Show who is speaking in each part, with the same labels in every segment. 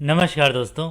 Speaker 1: नमस्कार दोस्तों।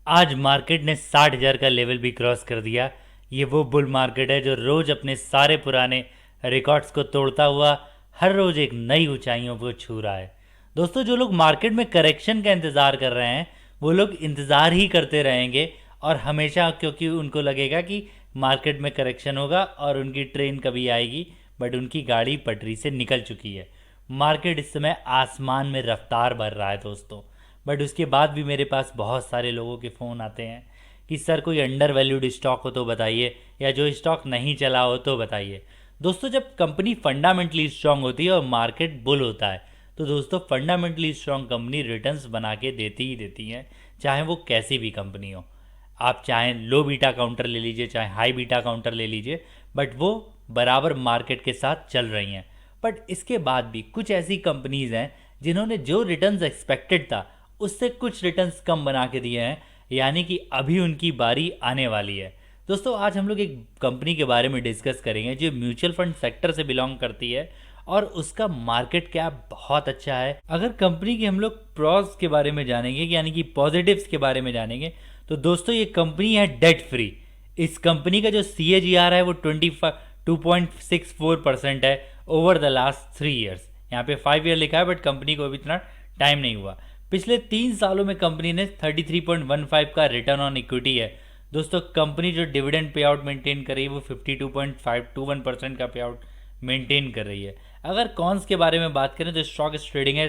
Speaker 1: आज मार्केट ने 60,000 का लेवल भी क्रॉस कर दिया। ये वो बुल मार्केट है जो रोज अपने सारे पुराने रिकॉर्ड्स को तोड़ता हुआ हर रोज एक नई ऊंचाइयों को छू रहा है। दोस्तों, जो लोग मार्केट में करेक्शन का इंतज़ार कर रहे हैं वो लोग इंतज़ार ही करते रहेंगे और हमेशा, क्योंकि उनको लगेगा कि मार्केट में करेक्शन होगा और उनकी ट्रेन कभी आएगी, बट उनकी गाड़ी पटरी से निकल चुकी है। मार्केट इस समय आसमान में रफ्तार भर रहा है दोस्तों। बट उसके बाद भी मेरे पास बहुत सारे लोगों के फ़ोन आते हैं कि सर कोई अंडर वैल्यूड स्टॉक हो तो बताइए, या जो स्टॉक नहीं चला हो तो बताइए। दोस्तों, जब कंपनी फंडामेंटली स्ट्रांग होती है और मार्केट बुल होता है तो दोस्तों फंडामेंटली स्ट्रांग कंपनी रिटर्न्स बना के देती ही देती है, चाहे वो कैसी भी कंपनी हो। आप चाहे लो बीटा काउंटर ले लीजिए, चाहे हाई बीटा काउंटर ले लीजिए, बट वो बराबर मार्केट के साथ चल रही हैं। बट इसके बाद भी कुछ ऐसी कंपनीज हैं जिन्होंने जो रिटर्न्स एक्सपेक्टेड था उससे कुछ रिटर्न्स कम बना के दिए हैं, यानी कि अभी उनकी बारी आने वाली है। दोस्तों, आज हम लोग एक कंपनी के बारे में डिस्कस करेंगे जो म्यूचुअल फंड सेक्टर से बिलोंग करती है और उसका मार्केट कैप बहुत अच्छा है। अगर कंपनी के हम लोग प्रॉस के बारे में जानेंगे, यानी कि पॉजिटिव्स के बारे में जानेंगे, तो दोस्तों ये कंपनी है डेट फ्री। इस कंपनी का जो CAGR है वो 2.64% है ओवर द लास्ट 3 ईयर्स। यहाँ पे 5 ईयर लिखा है, बट कंपनी को अभी इतना टाइम नहीं हुआ। पिछले 3 सालों में कंपनी ने 33.15 का रिटर्न ऑन इक्विटी है। दोस्तों, कंपनी जो डिविडेंड पे आउट मेंटेन कर रही है वो 52.521% का पे आउट मेंटेन कर रही है। अगर कॉन्स के बारे में बात करें तो स्टॉक इज ट्रेडिंग है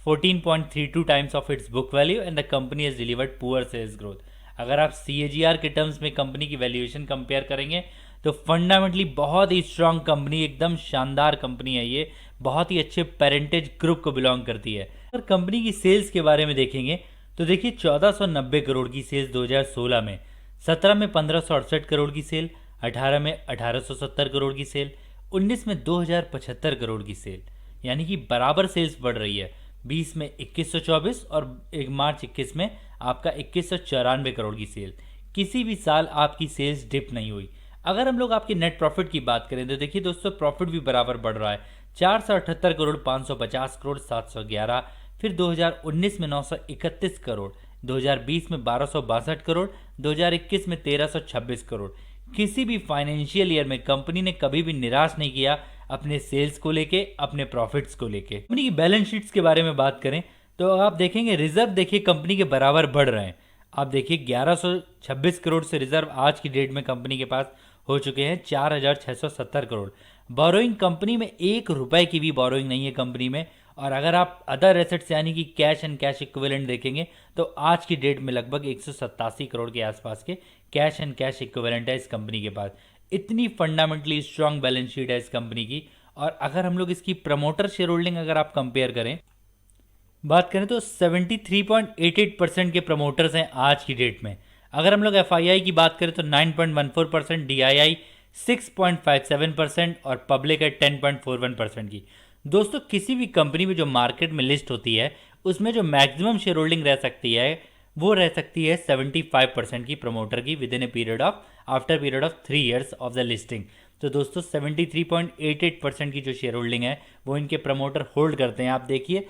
Speaker 1: 14.32 times of its book value and the company has delivered poor sales growth. अगर आप CAGR के टर्म्स में कंपनी की वैल्यूएशन कंपेयर करेंगे तो फंडामेंटली बहुत ही स्ट्रांग कंपनी, एकदम शानदार कंपनी है। ये बहुत ही अच्छे पेरेंटेज ग्रुप को बिलोंग करती है। अगर कंपनी की सेल्स के बारे में देखेंगे तो देखिए 1490 करोड़ की सेल्स 2016 में, 17 में 1568 करोड़ की सेल, 18 में 1870 करोड़ की सेल, 19 में 2075 करोड़ की सेल, यानी कि बराबर सेल्स बढ़ रही है। 20 में 2124 और 1 मार्च 21 में आपका 2194 करोड़ की सेल। किसी भी साल आपकी सेल्स डिप नहीं हुई। अगर हम लोग आपके नेट प्रॉफिट की बात करें तो देखिए दोस्तों, प्रॉफिट भी बराबर बढ़ रहा है। 478 करोड़, 550 करोड़, 711, फिर 2019 में 931 करोड़, 2020 में 1262 करोड़, 2021 में 1326 करोड़। किसी भी फाइनेंशियल ईयर में कंपनी ने कभी भी निराश नहीं किया अपने सेल्स को लेके, अपने प्रॉफिट्स को लेके। कंपनी की बैलेंस शीट्स के बारे में बात करें तो आप देखेंगे रिजर्व देखिए कंपनी के बराबर बढ़ रहे हैं। आप देखिए 1126 करोड़ से रिजर्व आज की डेट में कंपनी के पास हो चुके हैं 4670 करोड़। बोरोइंग कंपनी में 1 रुपए की भी बोरोइंग नहीं है कंपनी में। और अगर आप अदर एसेट्स यानी कि कैश एंड कैश इक्विवेलेंट देखेंगे तो आज की डेट में लगभग 187 करोड़ के आसपास के कैश एंड कैश इक्विवेलेंट है इस कंपनी के पास। इतनी फंडामेंटली स्ट्रांग बैलेंस शीट है इस कंपनी की। और अगर हम लोग इसकी प्रमोटर शेयर होल्डिंग अगर आप कंपेयर करें, बात करें तो 73.88% के प्रमोटर्स हैं आज की डेट में। अगर हम लोग FII की बात करें तो 9.14%, DII 6.57% और पब्लिक है 10.41% की। दोस्तों, किसी भी कंपनी में जो मार्केट में लिस्ट होती है उसमें जो मैक्सिमम शेयर होल्डिंग रह सकती है वो रह सकती है 75% की प्रमोटर की with in a period of after period of 3 years of the listing. तो दोस्तों 73.88% की जो शेयर होल्डिंग है वो इनके प्रमोटर होल्ड करते हैं। आप देखिए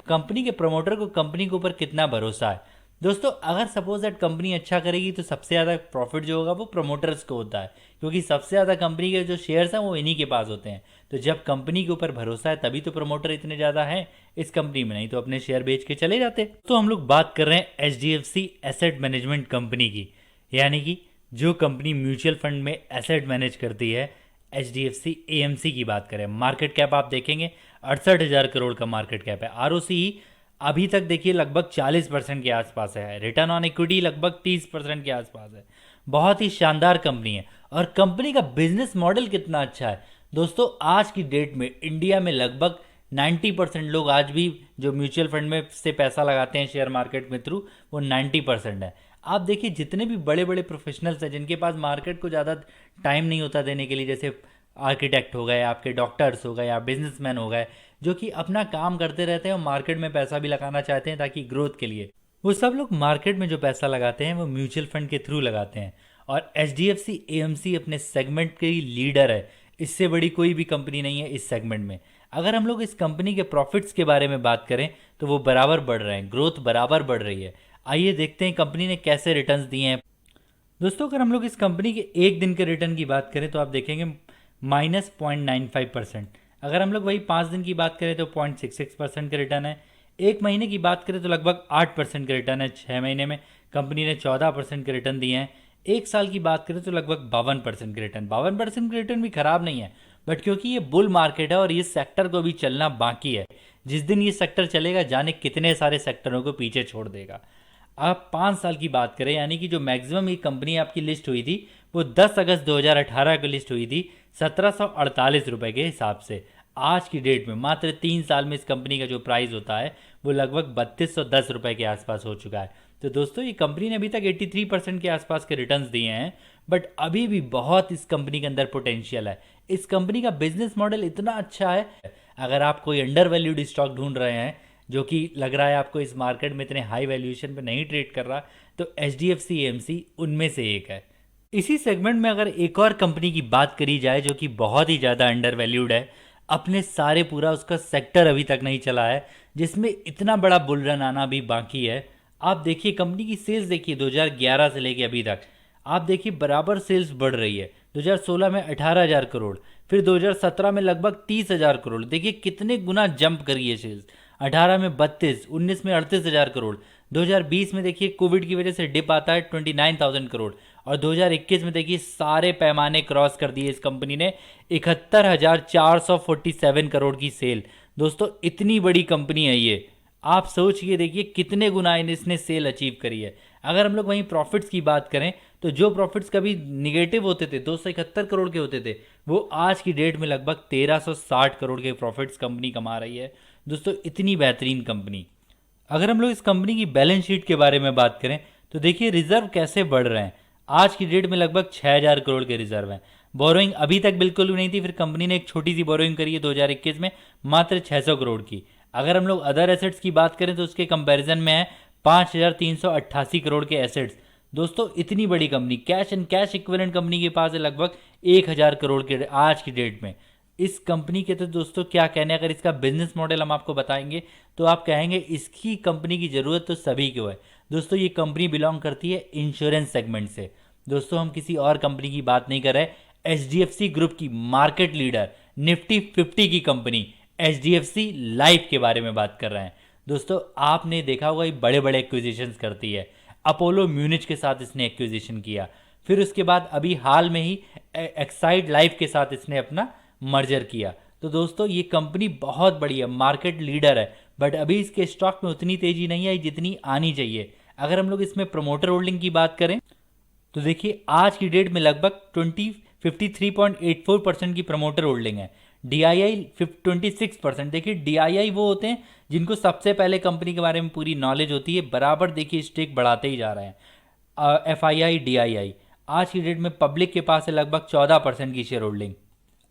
Speaker 1: कंपनी के प्रमोटर को कंपनी के ऊपर कितना भरोसा है। दोस्तों, अगर सपोज दैट कंपनी अच्छा करेगी तो सबसे ज़्यादा प्रॉफिट जो होगा वो प्रमोटर्स को होता है, क्योंकि सबसे ज़्यादा कंपनी के जो शेयर्स हैं वो इन्हीं के पास होते हैं। तो जब कंपनी के ऊपर भरोसा है तभी तो प्रमोटर इतने ज़्यादा हैं इस कंपनी में, नहीं तो अपने शेयर बेच के चले जाते। तो हम लोग बात कर रहे हैं HDFC एसेट मैनेजमेंट कंपनी की, यानी कि जो कंपनी म्यूचुअल फंड में एसेट मैनेज करती है। HDFC AMC की बात करें, मार्केट कैप आप देखेंगे 68,000 करोड़ का मार्केट कैप है। ROCE अभी तक देखिए लगभग 40% के आसपास है। रिटर्न ऑन इक्विटी लगभग 30% के आसपास है। बहुत ही शानदार कंपनी है। और कंपनी का बिजनेस मॉडल कितना अच्छा है दोस्तों, आज की डेट में इंडिया में लगभग 90% लोग आज भी जो म्यूचुअल फंड में से पैसा लगाते हैं शेयर मार्केट में थ्रू, वो 90% है। आप देखिए जितने भी बड़े बड़े प्रोफेशनल्स हैं जिनके पास मार्केट को ज़्यादा टाइम नहीं होता देने के लिए, जैसे आर्किटेक्ट हो गए, आपके डॉक्टर्स हो गए, या बिजनेसमैन हो गए, जो कि अपना काम करते रहते हैं और मार्केट में पैसा भी लगाना चाहते हैं ताकि ग्रोथ के लिए, वो सब लोग मार्केट में जो पैसा लगाते हैं वो म्यूचुअल फंड के थ्रू लगाते हैं। और HDFC AMC अपने सेगमेंट के लीडर है। इससे बड़ी कोई भी कंपनी नहीं है इस सेगमेंट में। अगर हम लोग इस कंपनी के प्रॉफिट्स के बारे में बात करें तो वो बराबर बढ़ रहे हैं, ग्रोथ बराबर बढ़ रही है। आइए देखते हैं कंपनी ने कैसे रिटर्न्स दिए हैं। दोस्तों अगर हम लोग इस कंपनी के एक दिन के रिटर्न की बात करें तो आप देखेंगे -0.95%। अगर हम लोग वही 5 दिन की बात करें तो 0.66% का रिटर्न है। एक महीने की बात करें तो लगभग 8% का रिटर्न है। 6 महीने में कंपनी ने 14% के रिटर्न दिए हैं। एक साल की बात करें तो लगभग 52% के रिटर्न। 52% के रिटर्न भी खराब नहीं है, बट क्योंकि ये बुल मार्केट है और ये सेक्टर को भी चलना बाकी है। जिस दिन ये सेक्टर चलेगा जाने कितने सारे सेक्टरों को पीछे छोड़ देगा। आप 5 साल की बात करें, यानी कि जो मैक्सिमम ये कंपनी आपकी लिस्ट हुई थी वो 10 अगस्त 2018 को लिस्ट हुई थी 1748 रुपये के हिसाब से। आज की डेट में मात्र 3 साल में इस कंपनी का जो प्राइस होता है वो लगभग 3210 रुपये के आसपास हो चुका है। तो दोस्तों ये कंपनी ने अभी तक 83% के आसपास के रिटर्न्स दिए हैं, बट अभी भी बहुत इस कंपनी के अंदर पोटेंशियल है। इस कंपनी का बिजनेस मॉडल इतना अच्छा है, अगर आप कोई अंडर वैल्यूड स्टॉक ढूंढ रहे हैं जो कि लग रहा है आपको इस मार्केट में इतने हाई वैल्यूएशन पे नहीं ट्रेड कर रहा, तो HDFC AMC उनमें से एक है। इसी सेगमेंट में अगर एक और कंपनी की बात करी जाए जो कि बहुत ही ज़्यादा अंडर वैल्यूड है, अपने सारे पूरा उसका सेक्टर अभी तक नहीं चला है, जिसमें इतना बड़ा बुल रन आना भी बाकी है। आप देखिए कंपनी की सेल्स देखिए 2011 से लेके अभी तक आप देखिए बराबर सेल्स बढ़ रही है। 2016 में 18,000 करोड़, फिर 2017 में लगभग 30,000 करोड़। देखिए कितने गुना जंप करी है सेल्स। 18 में 32, 19 में 38,000 करोड़, 2020 में देखिए कोविड की वजह से डिप आता है 29,000 करोड़, और 2021 में देखिए सारे पैमाने क्रॉस कर दिए इस कंपनी ने 71,447 करोड़ की सेल। दोस्तों इतनी बड़ी कंपनी है ये, आप सोच के देखिए कितने गुना इसने सेल अचीव करी है। अगर हम लोग वहीं प्रॉफिट्स की बात करें तो जो प्रॉफिट्स कभी निगेटिव होते थे 271 करोड़ के होते थे, वो आज की डेट में लगभग 1360 करोड़ के प्रॉफिट्स कंपनी कमा रही है। दोस्तों इतनी बेहतरीन कंपनी। अगर हम लोग इस कंपनी की बैलेंस शीट के बारे में बात करें तो देखिए रिजर्व कैसे बढ़ रहे हैं। आज की डेट में लगभग 6,000 करोड़ के रिजर्व हैं। बोरोइंग अभी तक बिल्कुल भी नहीं थी, फिर कंपनी ने एक छोटी सी बोरोइंग करी है 2021 में मात्र 600 करोड़ की। अगर हम लोग अदर एसेट्स की बात करें तो उसके कंपैरिजन में है 5,388 करोड़ के एसेट्स। दोस्तों इतनी बड़ी company, cash and cash equivalent company के पास है लगभग 1,000 करोड़ के आज की डेट में। इस कंपनी के तो दोस्तों क्या कहने, अगर इसका बिजनेस मॉडल हम आपको बताएंगे तो आप कहेंगे इसकी कंपनी की ज़रूरत तो सभी को है। दोस्तों ये कंपनी बिलोंग करती है इंश्योरेंस सेगमेंट से। दोस्तों हम किसी और कंपनी की बात नहीं कर रहे, HDFC ग्रुप की मार्केट लीडर निफ्टी 50 की कंपनी HDFC लाइफ के बारे में बात कर रहे हैं। दोस्तों आपने देखा होगा ये बड़े बड़े एक्विजिशंस करती है। अपोलो म्यूनिच के साथ इसने एक्विजिशन किया, फिर उसके बाद अभी हाल में ही एक्साइड लाइफ के साथ इसने अपना मर्जर किया। तो दोस्तों ये कंपनी बहुत बड़ी है, मार्केट लीडर है, बट अभी इसके स्टॉक में उतनी तेजी नहीं आई जितनी आनी चाहिए। अगर हम लोग इसमें प्रमोटर होल्डिंग की बात करें तो देखिए आज की डेट में लगभग 53.84% की प्रमोटर होल्डिंग है। DII 26%। देखिए DII वो होते हैं जिनको सबसे पहले कंपनी के बारे में पूरी नॉलेज होती है, बराबर देखिए स्टेक बढ़ाते ही जा रहे हैं। FII DII आज की डेट में पब्लिक के पास है लगभग 14% की शेयर होल्डिंग।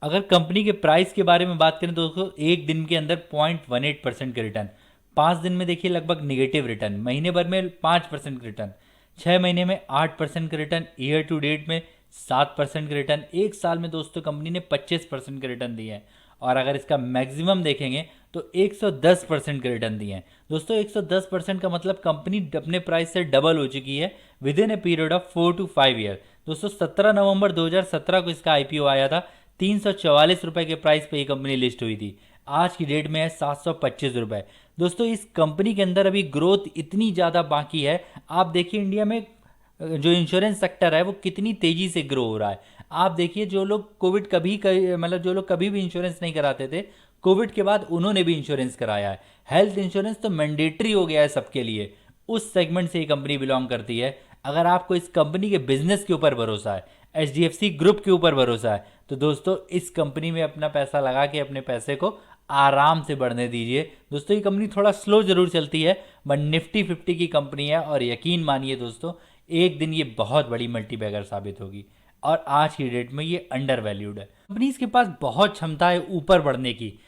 Speaker 1: अगर कंपनी के प्राइस के बारे में बात करें तो दोस्तों एक दिन के अंदर 0.18% के रिटर्न, 5 दिन में देखिए लगभग निगेटिव रिटर्न, महीने भर में 5% का रिटर्न, 6 महीने में 8% का रिटर्न, ईयर टू डेट में 7% का रिटर्न, एक साल में दोस्तों कंपनी ने 25% का रिटर्न दिए हैं। और अगर इसका मैक्सिमम देखेंगे तो 110% के रिटर्न दिए हैं। दोस्तों 110% का मतलब कंपनी अपने प्राइस से डबल हो चुकी है with in a period of 4 to 5 year. दोस्तों 17 नवंबर 2017 को इसका IPO आया था, 344 रुपये के प्राइस पे ये कंपनी लिस्ट हुई थी। आज की डेट में है 725 रुपये। दोस्तों इस कंपनी के अंदर अभी ग्रोथ इतनी ज़्यादा बाकी है। आप देखिए इंडिया में जो इंश्योरेंस सेक्टर है वो कितनी तेज़ी से ग्रो हो रहा है। आप देखिए जो लोग कोविड मतलब जो लोग कभी भी इंश्योरेंस नहीं कराते थे, कोविड के बाद उन्होंने भी इंश्योरेंस कराया है। हेल्थ इंश्योरेंस तो मैंडेटरी हो गया है सबके लिए। उस सेगमेंट से ये कंपनी बिलोंग करती है। अगर आपको इस कंपनी के बिजनेस के ऊपर भरोसा है, HDFC ग्रुप के ऊपर भरोसा है, तो दोस्तों इस कंपनी में अपना पैसा लगा के अपने पैसे को आराम से बढ़ने दीजिए। दोस्तों ये कंपनी थोड़ा स्लो जरूर चलती है, बट निफ्टी 50 की कंपनी है और यकीन मानिए दोस्तों एक दिन ये बहुत बड़ी मल्टीबैगर साबित होगी। और आज की डेट में ये अंडर वैल्यूड है। कंपनीज के पास बहुत क्षमता है ऊपर बढ़ने की।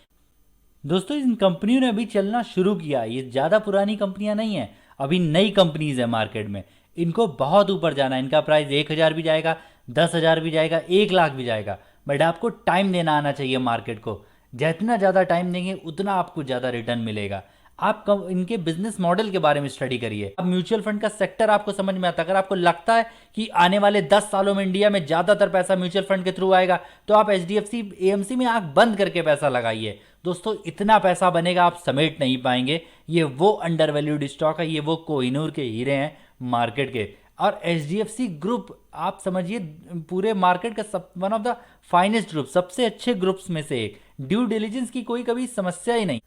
Speaker 1: दोस्तों इन कंपनियों ने अभी चलना शुरू किया, ये ज़्यादा पुरानी कंपनियां नहीं है, अभी नई कंपनीज है मार्केट में। इनको बहुत ऊपर जाना है, इनका प्राइस 1,000 भी जाएगा, 10,000 भी जाएगा, 1,00,000 भी जाएगा, बट आपको टाइम देना आना चाहिए मार्केट को। जितना ज़्यादा टाइम देंगे उतना आपको ज़्यादा रिटर्न मिलेगा। इनके बिजनेस मॉडल के बारे में स्टडी करिए। अब म्यूचुअल फंड का सेक्टर आपको समझ में आता है। अगर आपको लगता है कि आने वाले 10 सालों में इंडिया में ज़्यादातर पैसा म्यूचुअल फंड के थ्रू आएगा, तो आप HDFC AMC में आंख बंद करके पैसा लगाइए। दोस्तों, इतना पैसा बनेगा आप समेट नहीं पाएंगे। ये वो अंडर वैल्यूड स्टॉक है, ये वो कोहिनूर के हीरे हैं मार्केट के। और HDFC ग्रुप आप समझिए पूरे मार्केट का one of the finest group, सबसे अच्छे ग्रुप्स में से एक। ड्यू डिलीजेंस की कोई कभी समस्या ही नहीं।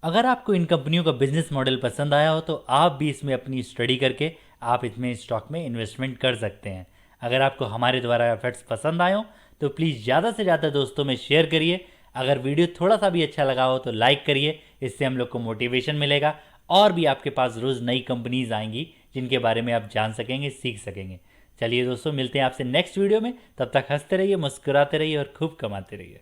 Speaker 1: अगर आपको इन कंपनियों का बिजनेस मॉडल पसंद आया हो तो आप भी इसमें अपनी स्टडी करके आप इसमें स्टॉक में इन्वेस्टमेंट कर सकते हैं। अगर आपको हमारे द्वारा एफर्ट्स पसंद आए हो तो प्लीज़ ज़्यादा से ज़्यादा दोस्तों में शेयर करिए। अगर वीडियो थोड़ा सा भी अच्छा लगा हो तो लाइक करिए, इससे हम लोग को मोटिवेशन मिलेगा और भी आपके पास रोज़ नई कंपनीज आएंगी जिनके बारे में आप जान सकेंगे, सीख सकेंगे। चलिए दोस्तों, मिलते हैं आपसे नेक्स्ट वीडियो में। तब तक हंसते रहिए, मुस्कुराते रहिए और खूब कमाते रहिए।